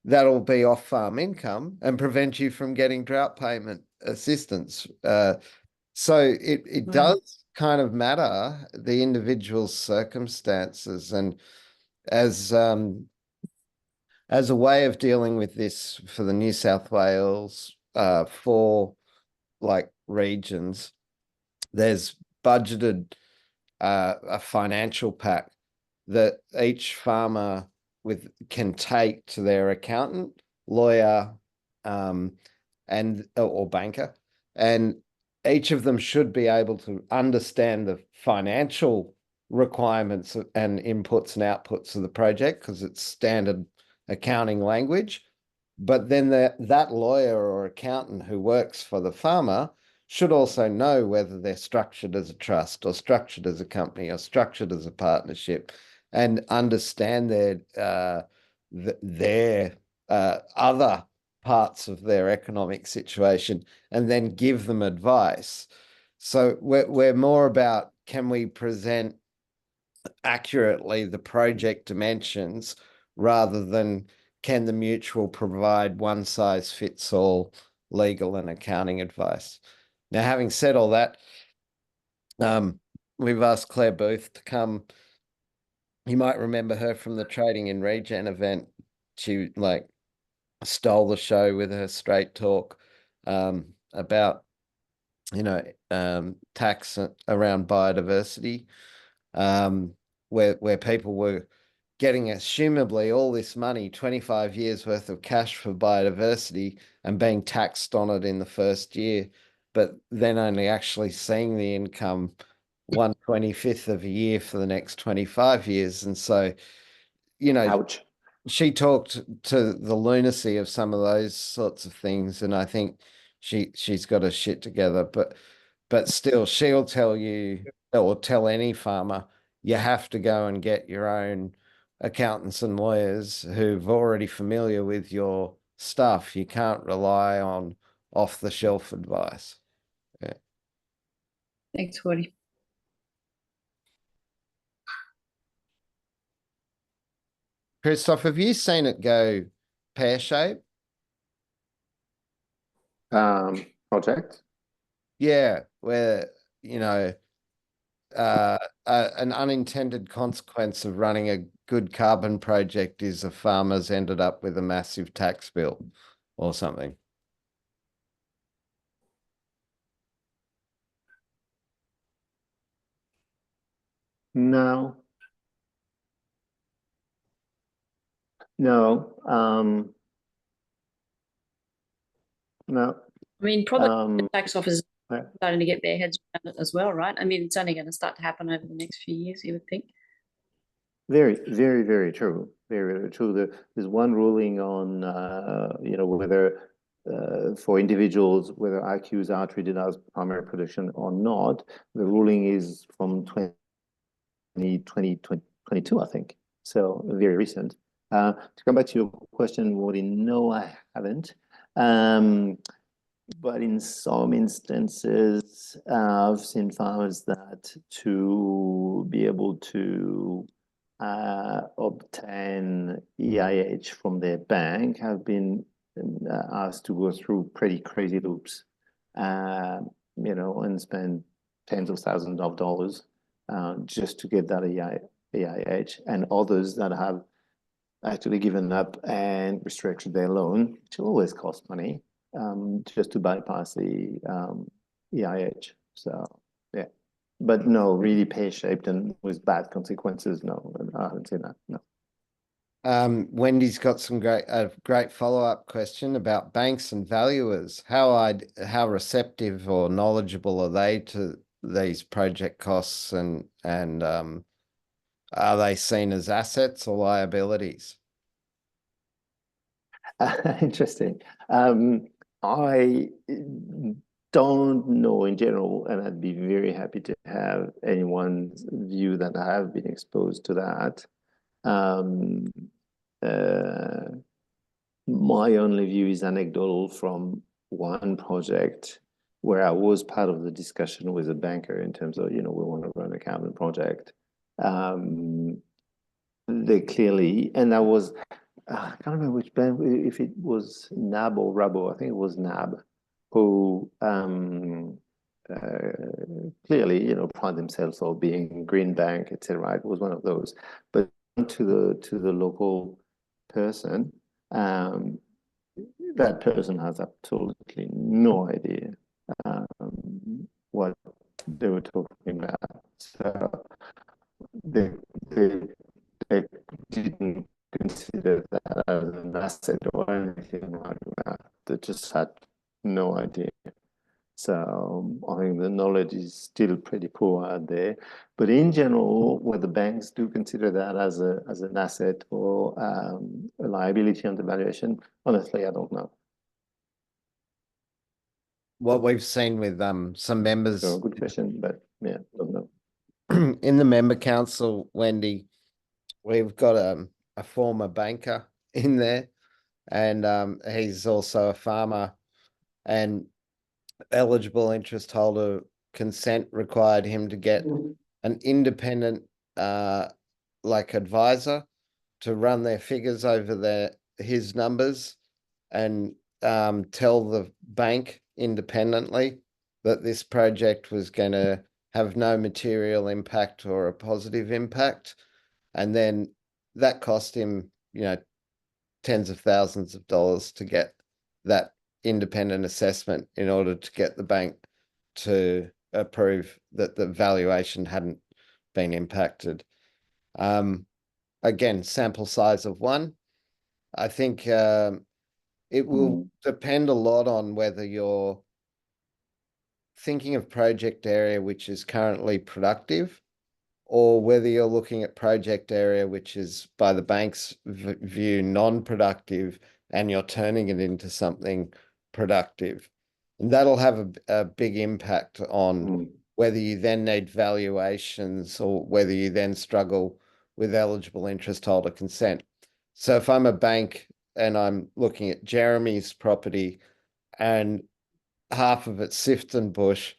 that'll be off-farm income and prevent you from getting drought payment assistance. So it does kind of matter, the individual circumstances, and as a way of dealing with this for the New South Wales 4 regions, there's budgeted a financial pack that each farmer can take to their accountant, lawyer, or banker, and each of them should be able to understand the financial requirements and inputs and outputs of the project because it's standard accounting language. But then that lawyer or accountant who works for the farmer should also know whether they're structured as a trust or structured as a company or structured as a partnership, and understand their other parts of their economic situation, and then give them advice. So we're more about, can we present accurately the project dimensions rather than can the mutual provide one size fits all legal and accounting advice. Now, having said all that, we've asked Claire Booth to come. You might remember her from the Trading in Regen event. She stole the show with her straight talk about tax around biodiversity, where people were getting assumably all this money, 25 years worth of cash for biodiversity, and being taxed on it in the first year, but then only actually seeing the income 1/25th of a year for the next 25 years. And so, Ouch. she talked to the lunacy of some of those sorts of things, and I think she's got her shit together. But still, she'll tell you or tell any farmer you have to go and get your own accountants and lawyers who've already familiar with your stuff. You can't rely on off the shelf advice. Yeah. Thanks, Woody. Christophe, have you seen it go pear-shaped? Project. Yeah, where, you know, an unintended consequence of running a good carbon project is the farmers ended up with a massive tax bill or something. No. No. No. I mean, probably the Um, tax office yeah. starting to get their heads around it as well, right? I mean, it's only going to start to happen over the next few years, you would think. Very, very, very true. Very, very true. There's one ruling on, whether for individuals, whether IQs are treated as primary production or not. The ruling is from 2022, I think. So very recent. To come back to your question, Woody, no, I haven't. But in some instances, I've seen farmers that to be able to obtain EIH from their bank have been asked to go through pretty crazy loops, and spend tens of thousands of dollars just to get that EIH, and others that have actually given up and restricted their loan, which always costs money, just to bypass the EIH. So yeah, but no, really pear-shaped and with bad consequences. No, I haven't seen that. No. Wendy's got some great follow-up question about banks and valuers. How receptive or knowledgeable are they to these project costs, and are they seen as assets or liabilities? Interesting. I don't know in general, and I'd be very happy to have anyone's view that I have been exposed to that. My only view is anecdotal from one project where I was part of the discussion with a banker in terms of, we want to run a carbon project. They clearly, and that was, I can't remember which bank, if it was NAB or Rabo, I think it was NAB, who clearly, pride themselves on being green bank, etc. It was one of those. But to the local person, that person has absolutely no idea what they were talking about. So they didn't consider that as an asset or anything like that. They just had no idea. So I think the knowledge is still pretty poor out there. But in general, whether banks do consider that as an asset or a liability on the valuation, honestly, I don't know. What we've seen with some members. So good question, but yeah, don't know. In the member council, Wendy, we've got a former banker in there, and he's also a farmer, and eligible interest holder consent required him to get an independent advisor to run their figures over his numbers and tell the bank independently that this project was going to have no material impact or a positive impact. And then that cost him, tens of thousands of dollars to get that independent assessment in order to get the bank to approve that the valuation hadn't been impacted. Again, sample size of one. I think it will depend a lot on whether you're thinking of project area which is currently productive, or whether you're looking at project area, which is by the bank's view non-productive, and you're turning it into something productive. And that'll have a big impact on whether you then need valuations or whether you then struggle with eligible interest holder consent. So if I'm a bank and I'm looking at Jeremy's property and half of it's Sifton Bush,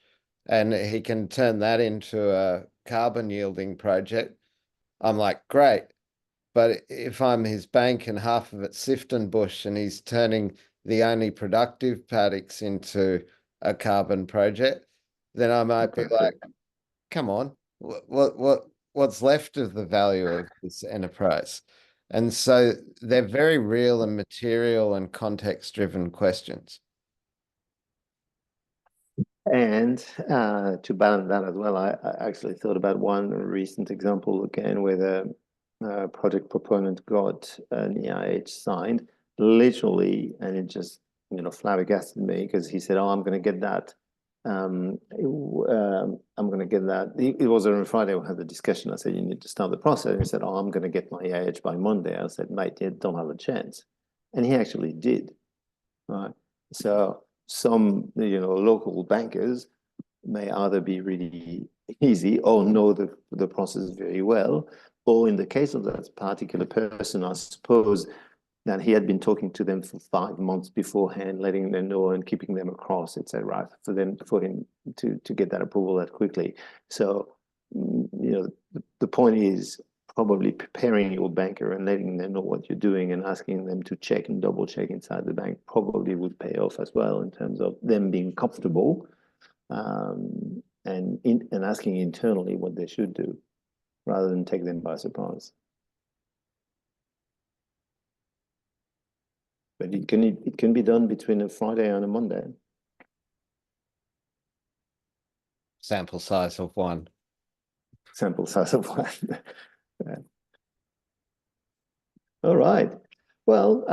and he can turn that into a carbon yielding project, I'm like, great. But if I'm his bank and half of it's Sifton Bush and he's turning the only productive paddocks into a carbon project, then I might be like, come on, what's left of the value of this enterprise? And so they're very real and material and context-driven questions. And to balance that as well, I actually thought about one recent example again where the project proponent got an EIH signed, literally, and it just flabbergasted me because he said, "Oh, I'm going to get that. I'm going to get that." It was on Friday we had the discussion. I said, "You need to start the process." And he said, "Oh, I'm going to get my EIH by Monday." I said, "Mate, you don't have a chance," and he actually did. Right, so some local bankers may either be really easy or know the process very well, or in the case of that particular person, I suppose that he had been talking to them for 5 months beforehand, letting them know and keeping them across, etc., for him to get that approval that quickly. So the point is probably preparing your banker and letting them know what you're doing and asking them to check and double check inside the bank probably would pay off as well in terms of them being comfortable and asking internally what they should do rather than take them by surprise. But it can be done between a Friday and a Monday. Sample size of one. Sample size of one. Yeah. All right. Well,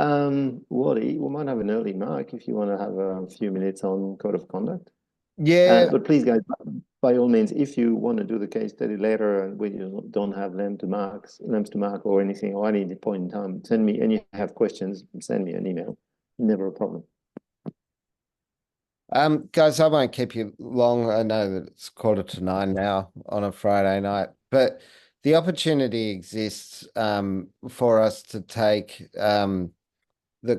Wally, we might have an early mark if you want to have a few minutes on code of conduct. Yeah. But please, guys, by all means, if you want to do the case study later and we don't have lamps to mark or anything, or any point in time, send me, and you have questions, send me an email. Never a problem. Guys, I won't keep you long. I know that it's 8:45 now on a Friday night, but the opportunity exists for us to take the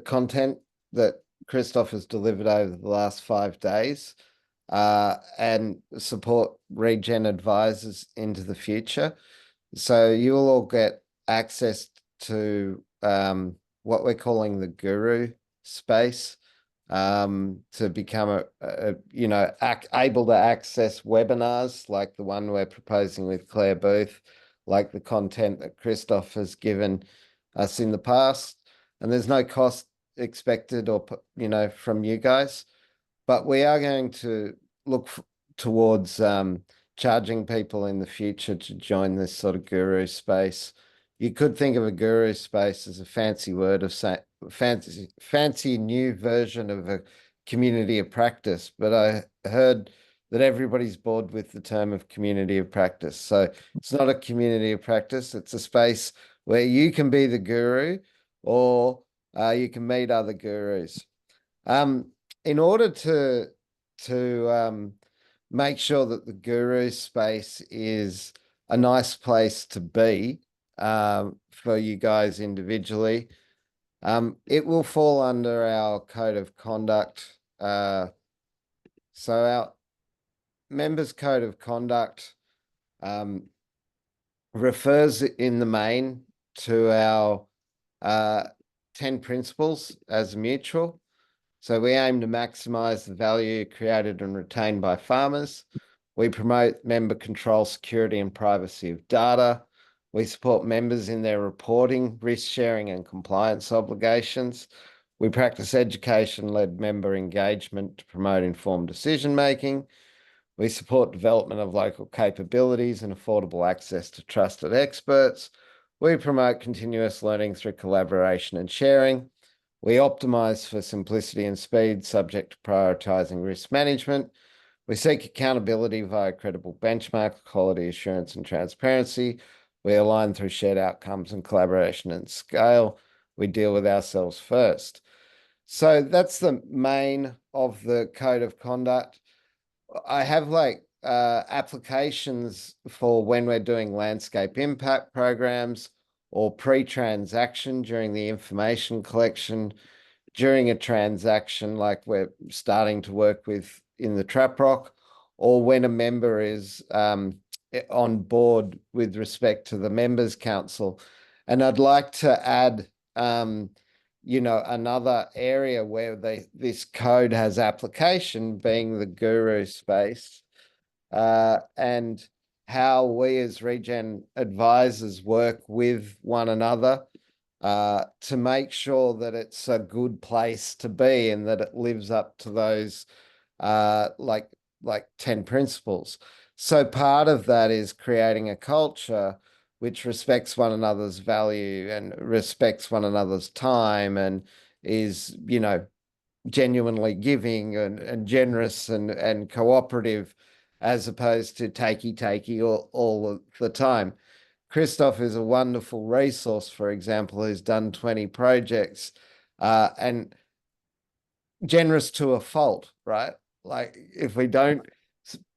content that Christophe has delivered over the last 5 days and support Regen advisors into the future. So you will all get access to what we're calling the guru space, to become able to access webinars like the one we're proposing with Claire Booth, like the content that Christophe has given us in the past. And there's no cost expected or from you guys, but we are going to look towards charging people in the future to join this sort of guru space. You could think of a guru space as a fancy word of fancy new version of a community of practice, but I heard that everybody's bored with the term of community of practice. So it's not a community of practice. It's a space where you can be the guru or you can meet other gurus. In order to make sure that the guru space is a nice place to be for you guys individually, it will fall under our code of conduct. So our members' code of conduct refers in the main to our 10 principles as mutual. So we aim to maximize the value created and retained by farmers. We promote member control, security, and privacy of data. We support members in their reporting, risk sharing, and compliance obligations. We practice education-led member engagement to promote informed decision-making. We support development of local capabilities and affordable access to trusted experts. We promote continuous learning through collaboration and sharing. We optimize for simplicity and speed, subject to prioritizing risk management. We seek accountability via credible benchmark, quality assurance and transparency. We align through shared outcomes and collaboration and scale. We deal with ourselves first. So that's the main of the code of conduct. I have like applications for when we're doing landscape impact programs or pre-transaction during the information collection, during a transaction like we're starting to work with in the Trap Rock, or when a member is on board with respect to the Members Council. And I'd like to add you know, another area where this code has application being the guru space, and how we as regen advisors work with one another to make sure that it's a good place to be and that it lives up to those like 10 principles. So part of that is creating a culture which respects one another's value and respects one another's time and is, you know, genuinely giving and generous and cooperative, as opposed to takey all the time. Christophe is a wonderful resource, for example, who's done 20 projects and generous to a fault, right? Like if we don't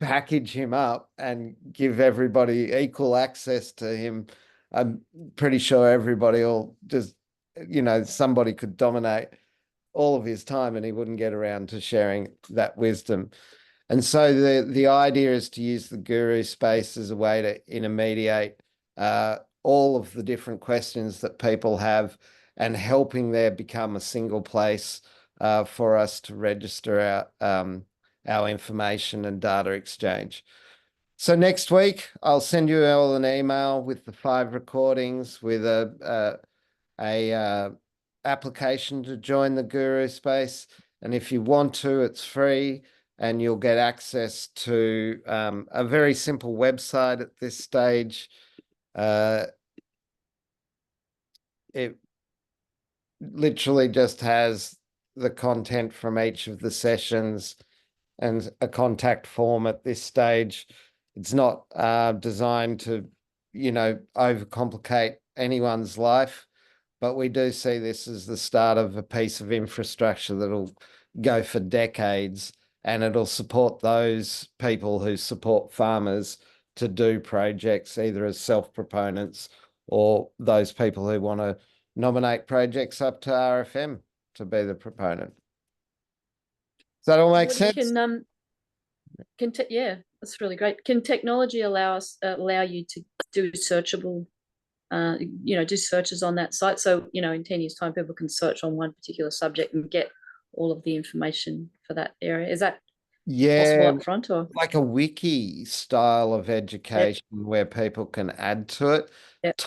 package him up and give everybody equal access to him, I'm pretty sure everybody will just, you know, somebody could dominate all of his time and he wouldn't get around to sharing that wisdom. And so the idea is to use the guru space as a way to intermediate all of the different questions that people have and helping there become a single place for us to register our information and data exchange. So next week, I'll send you all an email with the 5 recordings with a application to join the guru space. And if you want to, it's free and you'll get access to a very simple website at this stage. It literally just has the content from each of the sessions and a contact form at this stage. It's not designed to, you know, overcomplicate anyone's life, but we do see this as the start of a piece of infrastructure that'll go for decades, and it'll support those people who support farmers to do projects either as self-proponents or those people who want to nominate projects up to RFM to be the proponent. Does that all make sense? Yeah, that's really great. Can technology allow you to do searchable, you know, do searches on that site? So, you know, in 10 years' time, people can search on one particular subject and get all of the information for that area. Is that possible up front, or like a wiki style of education where people can add to it?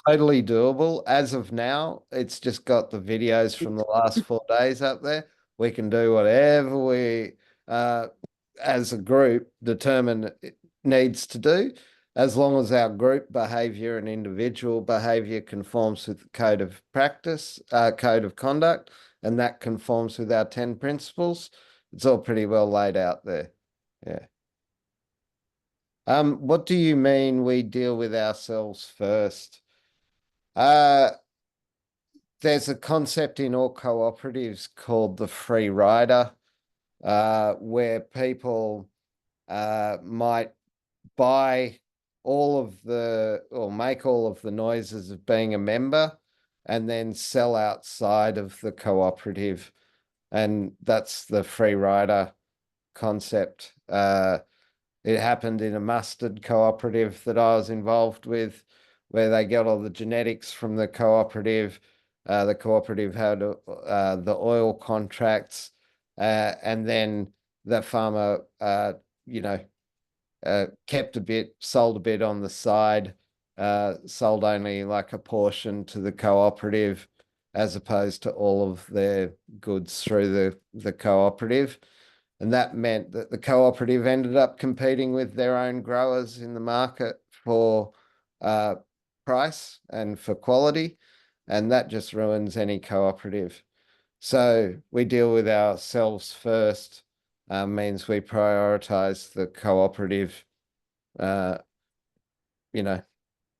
Totally doable. As of now, it's just got the videos from the last 4 days up there. We can do whatever we as a group determine it needs to do, as long as our group behavior and individual behavior conforms with the code of practice, code of conduct, and that conforms with our 10 principles. It's all pretty well laid out there. Yeah. What do you mean we deal with ourselves first? There's a concept in all cooperatives called the free rider, where people might buy all of the, or make all of the noises of being a member and then sell outside of the cooperative. And that's the free rider concept. It happened in a mustard cooperative that I was involved with, where they got all the genetics from the cooperative. The cooperative had the oil contracts, and then the farmer, you know, kept a bit, sold a bit on the side, sold only like a portion to the cooperative, as opposed to all of their goods through the cooperative. And that meant that the cooperative ended up competing with their own growers in the market for price and for quality. And that just ruins any cooperative. So we deal with ourselves first. means we prioritize the cooperative, you know,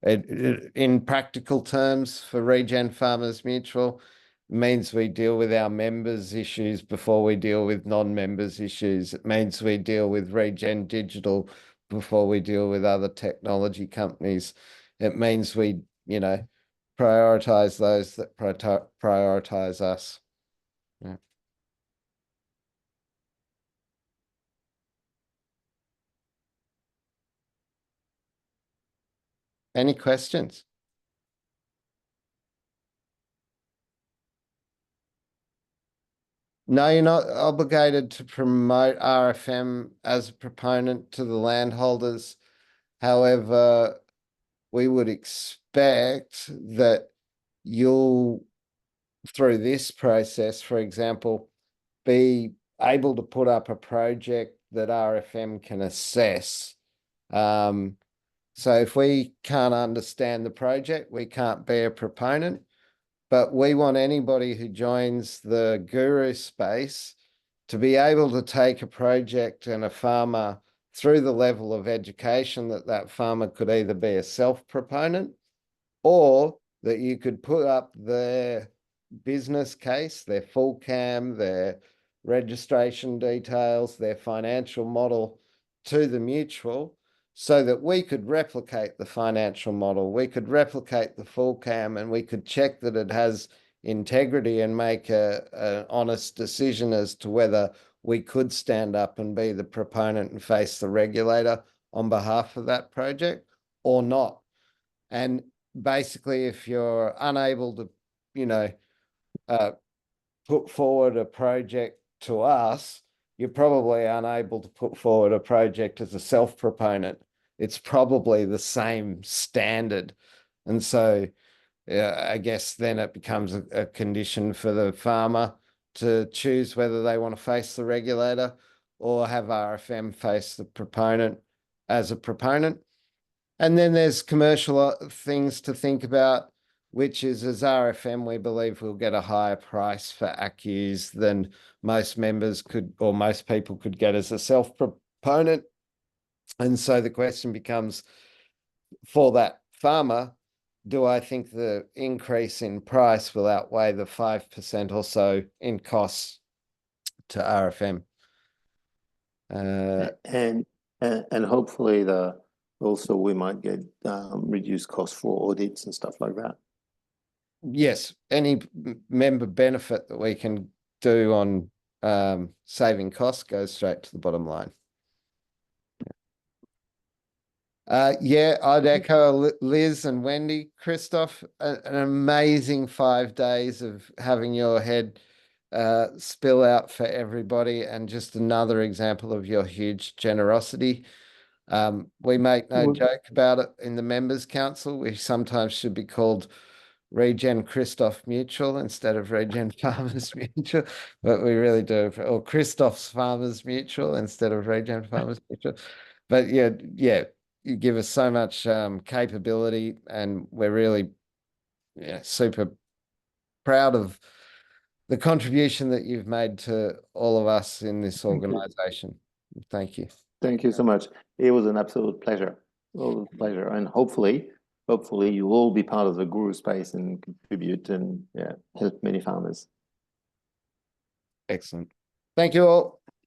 in practical terms for Regen Farmers Mutual, means we deal with our members' issues before we deal with non-members' issues. It means we deal with Regen Digital before we deal with other technology companies. It means we, you know, prioritize those that prioritize us. Yeah. Any questions? No, you're not obligated to promote RFM as a proponent to the landholders. However, we would expect that you'll, through this process, for example, be able to put up a project that RFM can assess. So if we can't understand the project, we can't be a proponent. But we want anybody who joins the guru space to be able to take a project and a farmer through the level of education that that farmer could either be a self-proponent, or that you could put up their business case, their full CAM, their registration details, their financial model to the mutual, so that we could replicate the financial model, we could replicate the full CAM, and we could check that it has integrity and make an honest decision as to whether we could stand up and be the proponent and face the regulator on behalf of that project or not. And basically, if you're unable to, you know, put forward a project to us, you're probably unable to put forward a project as a self-proponent. It's probably the same standard. And so I guess then it becomes a condition for the farmer to choose whether they want to face the regulator or have RFM face the proponent as a proponent. And then there's commercial things to think about, which is, as RFM, we believe we'll get a higher price for ACCUs than most members could, or most people could get as a self-proponent. And so the question becomes, for that farmer, do I think the increase in price will outweigh the 5% or so in costs to RFM? And hopefully also we might get reduced costs for audits and stuff like that. Yes, any member benefit that we can do on saving costs goes straight to the bottom line. Yeah, I'd echo Liz and Wendy. Christophe, an amazing 5 days of having your head spill out for everybody, and just another example of your huge generosity. We make no joke about it in the Members Council. We sometimes should be called Regen Christophe Mutual instead of Regen Farmers Mutual, but we really do, or Christophe's Farmers Mutual instead of Regen Farmers Mutual. But yeah, you give us so much capability, and we're really super proud of the contribution that you've made to all of us in this organization. Thank you. Thank you so much. It was an absolute pleasure. Always a pleasure. And hopefully you will be part of the guru space and contribute and help many farmers. Excellent. Thank you all.